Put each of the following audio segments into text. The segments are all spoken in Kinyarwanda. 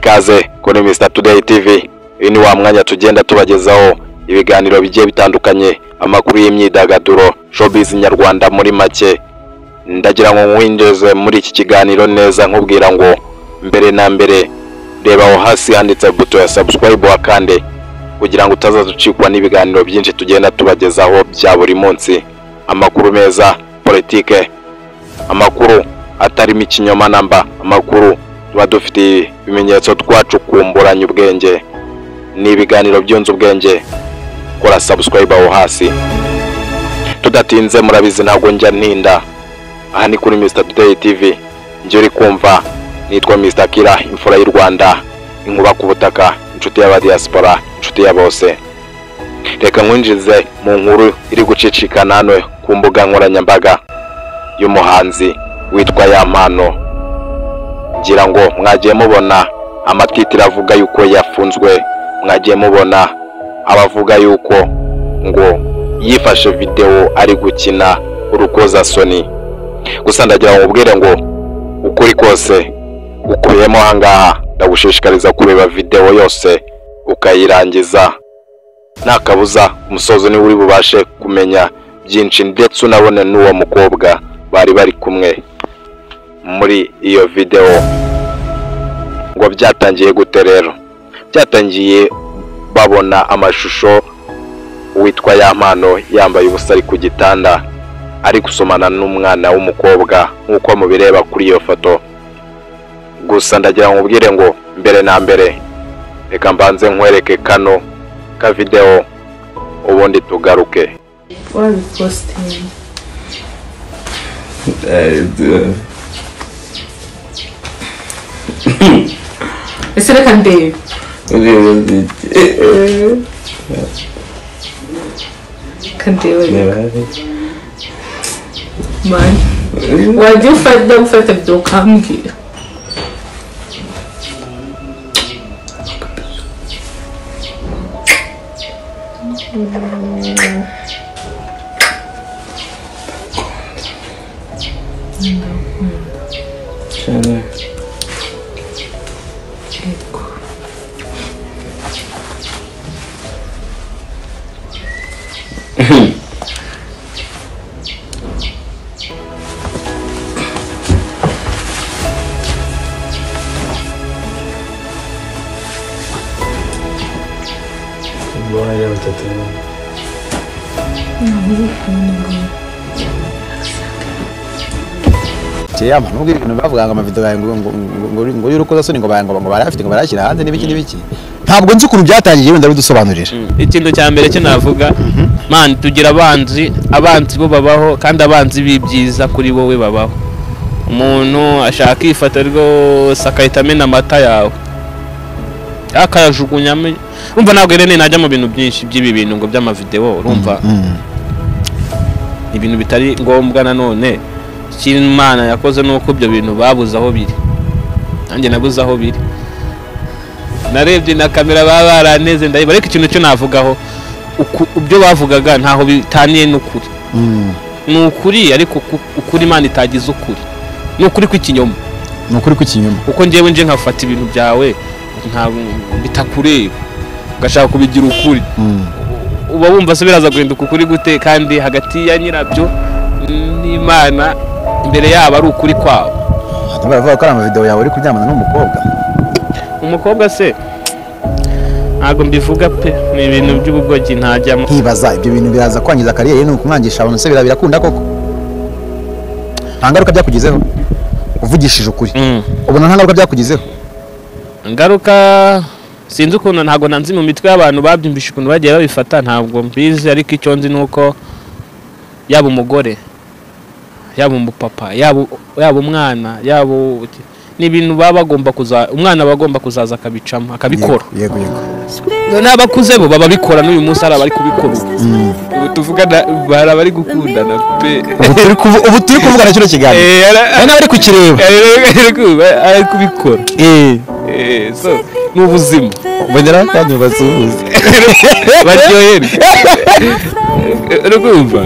ikaze kuri Mr Today TV. Ini wa mwanya tugenda tubagezaho ibiganiro bigiye bitandukanye, amakuru y'imyidagaduro, showbiz nyarwanda muri make. Ndagira ngo mwinjeze muri iki kiganiro neza nkubwira ngo mbere na mbere reba aho hasi handitse buto ya subscribe wakande kugira ngo utazaducikwa n'ibiganiro byinshi tugenda tubagezaho bya buri munsi, amakuru meza, politike, amakuru atari mikinyoma namba, amakuru tuba dufite ibimenyetso twacukumburanye ubwenge n'ibiganiro byunze ubwenge. Kora subscribe aho hasi. Tudatinze murabizi ntago njya ntinda, aha ni kuri Mr Today TV. Njye uri kumva nitwa Mr Kira, imfura y'u Rwanda, inkuba ku butaka, inshuti y'aba diaspora, inshuti ya bose. Reka nkwinjize mu nkuru iri gucicikana hano ku mbuga nkoranyambaga y'umuhanzi witwa Yampano. Ngira ngo mwagiye mubona amatitira avuga yuko yafunzwe, mwagiye mubona abavuga yuko ngo yifashe video ari gukina urukoza soni. Gusa ndagira ngo ubwire ngo ukuri kose ukuyemo hangaha, ndagushishikariza kureba video yose ukayirangiza, nakabuza umusozo ni uri bubashe kumenya byinshi, ndetse unabone n'uwo mukobwa bari kumwe muri iyo video. Ngo byatangiye gute rero? Byatangiye babona amashusho witwa Yampano yambaye ubusa ari ku gitanda ari gusomana n'umwana w'umukobwa nkuko mubireba kuri iyo foto. Gusa ndagira ngo ubwire ngo mbere na mbere reka mbanze nkwereke kano ka video ubundi tugaruke. What we posting? Ese reka ndebe. Man, why do you fight them for the video ukambwira? Yampano ubwo ibintu bavuga ngo amavideo yawe ngo y'urukoza soni ngo barafite ngo barashyira hanze n'ibiki. Ntabwo nzi ukuntu byatangiye, wenda rudusobanurira. Ikintu cya mbere cyo navuga, man, tugira abanzi bo babaho, kandi abanzi bibyiza kuri wowe babaho. Umuntu ashaka ifata rwose akahita amena amata yawe akayajugunya. Urumva ntabwo rero najya mu bintu byinshi by'ibi bintu ngo by'amavideo. Urumva ibintu bitari ngombwa. Nanone ikintu Imana yakoze nuko ibyo bintu babuze aho biri, nanjye nabuze aho biri. Narebye na kamera baraneze ndayibara, ariko ikintu cyo navugaho ibyo bavugaga ntaho bitaniye n'ukuri. N'ukuri, ariko ukuri Imana itagize ukuri. N'ukuri kw'ikinyoma. N'ukuri kw'ikinyoma. Uko ngewe nje nkafata ibintu byawe ntabwo bitakureba, gashaka kubigira ukuri. Uba wumva se biraza guhinduka ukuri gute? Kandi hagati ya nyirabyo n'Imana imbere yabo ari ukuri kwabo. Baravuga ko ari amavideo yawe uri kuryamana n'umukobwa. Umukobwa se ntabwo mbivuga pe, ni ibintu by'ubugogi ntajyamo. Nkibaza ibyo bintu biraza kwangiza kariyeri no kumwangisha abantu, se birakunda koko? Nta ngaruka byakugizeho uvugishije ukuri? Ubona nta ngaruka byakugizeho? Ngaruka sinzi ukuntu, ntabwo nanzi mu mitwe y'abantu babyumvisha ukuntu bagiye babifata, ntabwo mbizi. Ariko icyo nzi nuko yaba umugore, yaba umupapa, yaba umwana, yaba ni ibintu baba bagomba umwana bagomba kuzaza akabicamo akabikora. Yego. N'abakuze bo baba bikora n'uyu munsi ari abari kubikora. Ubu tuvugana bara bari gukundana pe. Ubu turi kuvugana kino kiganiro. N'abari kukireba. Ari kubikora. So n'ubuzima. Bongera kandi basuhuze. Baryohera. Urumva?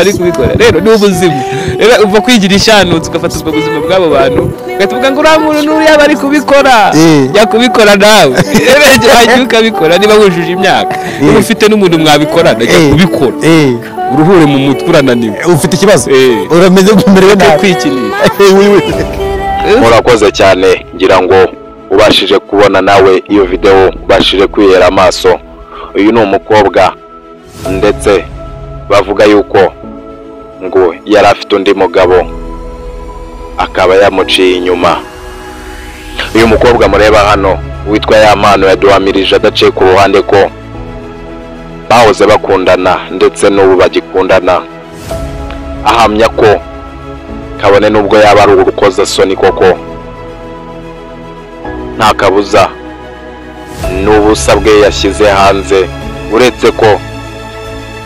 Ari kubikora. Rero n'ubuzima. Rero uva kwigira ishyano tugafata ubwo buzima bw'abo bantu. Gatuvuga ngo uriya muntu n'uri abari kubikora. Yakubikora nawe. Rero ukabikora niba wujuje imyaka. Niba ufite n'umuntu mwabikorana ajya kubikora. Uruhure mu mutwe urananiwe. Ufite ikibazo. Urameze gumerewe nawe kwikinisha. Murakoze cyane ngira ngo ubashije kubona nawe iyo video ubashije kwihera amaso. Uyu ni umukobwa ndetse bavuga yuko ngo yari afite undi mugabo akaba yamuciye inyuma. Uyu mukobwa mureba hano witwa Yampano yaduhamirije adaciye ku ruhande ko bahoze bakundana ndetse n'ubu bagikundana. Ahamya ko kabone nubwo yaba ari urukozasoni koko nta kabuza n'ubusa bwe yashyize hanze, uretse ko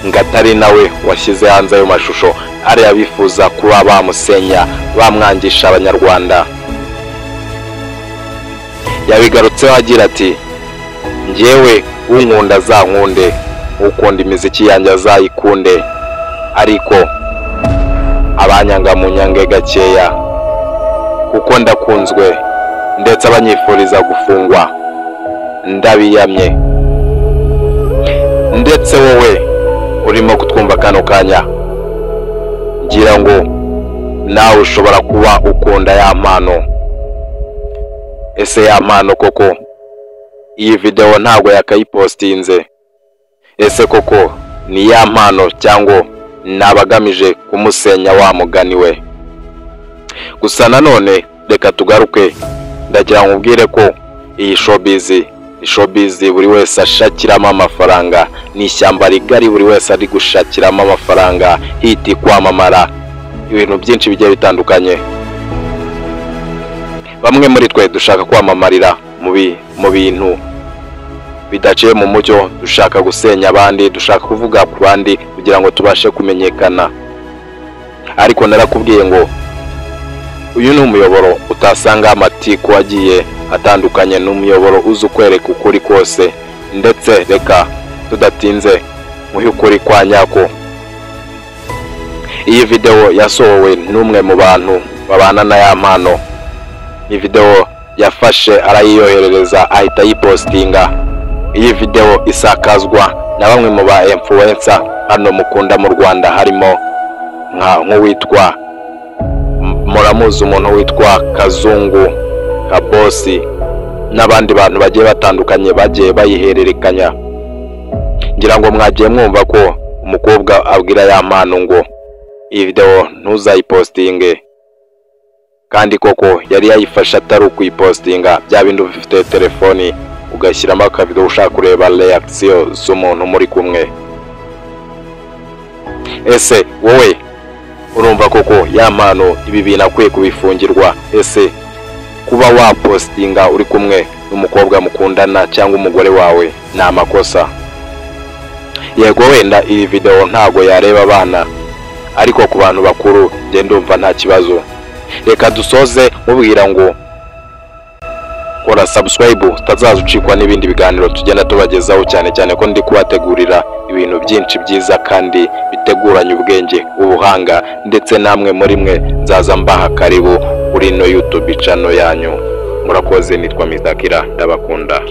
ngatari nawe washyize hanze ayo mashusho ari abifuza kuba bamusenya bamwangisha abanyarwanda. Yabigarutseho agira ati njyewe unkunda azankunde, ukunda imiziki yanjye azayikunde, ariko abanyanga mu nyange gakeya kuko ndakunzwe ndetse abanyifuriza gufungwa ndabiyamye. Ndetse wowe urimo kutwumva kano kanya ngira ngo nawe ushobora kuba ukunda Yampano. Ese Yampano koko iyi video ntabwo yakayipostinze? Ese koko ni Yampano cyangwa nabagamije kumusenya wa mugani we? Gusa nanone reka tugaruke, ndagira ngo ubwire ko iyi showbiz buri wese ashakiramo amafaranga, ni ishyamba rigari buri wese ari gushakiramo amafaranga, hiti kwamamara, ibintu byinshi bigiye bitandukanye. Bamwe muri twe dushaka kwamamarira mu bintu bidaciye mu mucyo, dushaka gusenya abandi, dushaka kuvuga ku bandi kugira ngo tubashe kumenyekana. Ariko narakubwiye ngo uyu ni umuyoboro utasanga amatiku agiye atandukanye, n'umuyoboro uzi ukwereka ukuri kose. Ndetse reka tudatinze mu ukuri kwa nyako. Iyi video yasohowe n'umwe mu bantu babana na Yampano. Iyi video yafashe arayiyoherereza ahita yipostinga. Iyi video isakazwa na bamwe mu ba influencer hano mukunda mu Rwanda, harimo nk'uwitwa muramuzi umuntu witwa Kazungu Kabosi n'abandi bantu bagiye batandukanye bagiye bayihererekanya. Ngira ngo mwagiye mwumva ko umukobwa abwira Yampano ngo iyi video ntuzayipostinge, kandi koko yari yayifasha atari ukuyipostinga, bya bindi ufite telefoni ugashyiramo akavido ushaka kureba reaction z'umuntu muri kumwe. Ese wowe urumva koko Yampano ibi bintu akwiye kubifungirwa? Ese kuba wapostinga uri kumwe n'umukobwa mukundana cyangwa umugore wawe ni amakosa? Yego wenda iyi video ntago yareba abana, ariko ku bantu bakuru nge ndumva nta kibazo. Reka dusoze mubwira ngo kora subscribe utazaza ucikwa n'ibindi biganiro tugenda tubagezaho, cyane cyane ko ndi kubategurira ibintu byinshi byiza kandi biteguranye ubwenge, ubuhanga, ndetse namwe muri mwe nzaza mbaha karibu kuri no YouTube channel yanyu. Murakoze, nitwa Mr. Kira, ndabakunda.